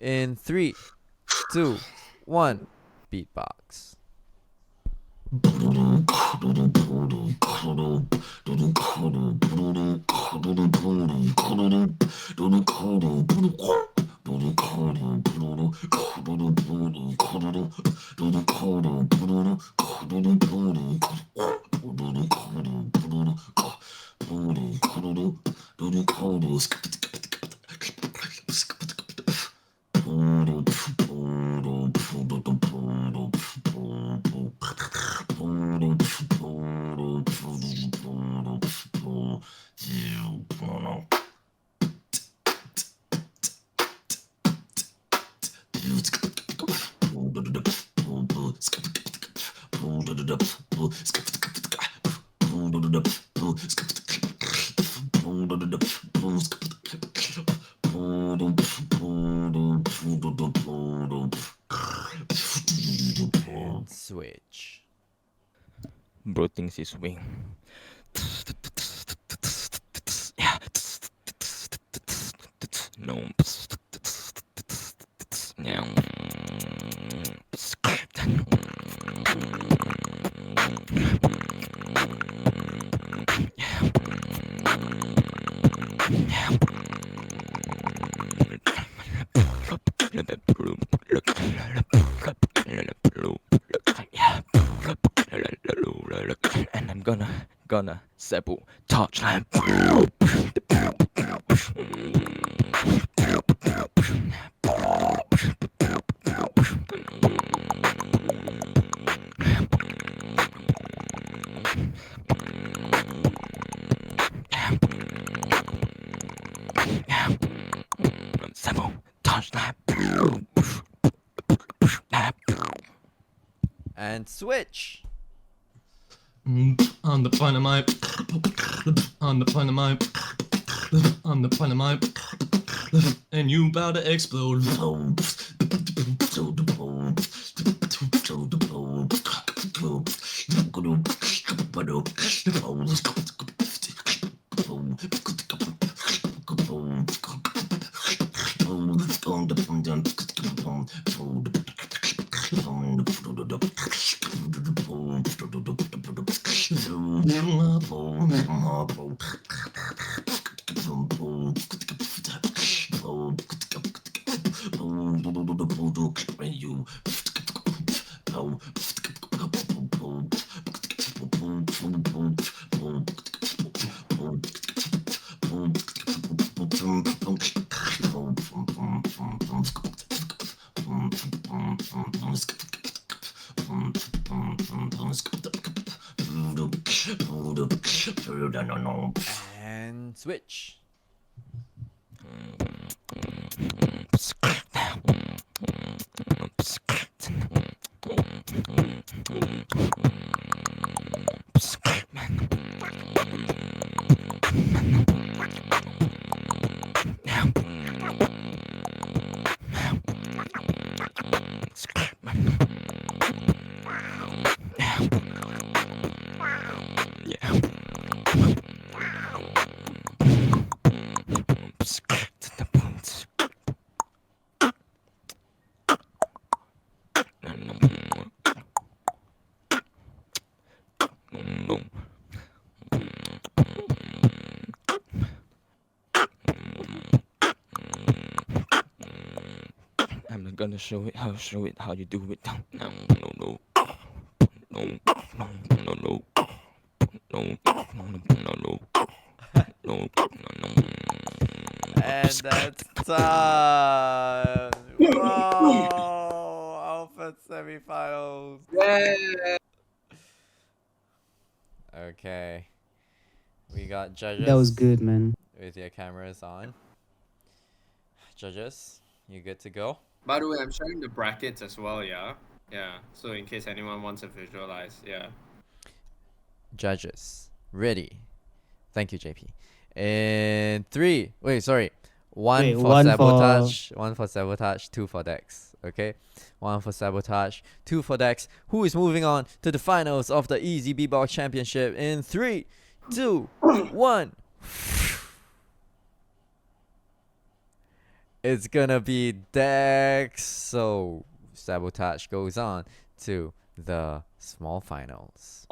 In 3, 2, 1, beatbox. And switch. Bro thinks he's swing. No. And I'm gonna sabotage like sabotage like And switch. On the point of my, on the point of my, on the point of my, and you about to explode. And switch. I'm gonna show it how you do it. No. And that's time. Whoa! Alpha semifinals. Okay. We got judges. That was good, man. With your cameras on. Judges, you good to go? By the way, I'm sharing the brackets as well, yeah? Yeah, so in case anyone wants to visualize, yeah. Judges, ready. Thank you, JP. And 1 for one Sabotage, 1 for Sabotage, 2 for Dex. Okay? 1 for Sabotage, 2 for Dex, who is moving on to the finals of the Easy Beatbox Championship in 3, 2, 1. it's gonna be Dex. So Sabotage goes on to the small finals.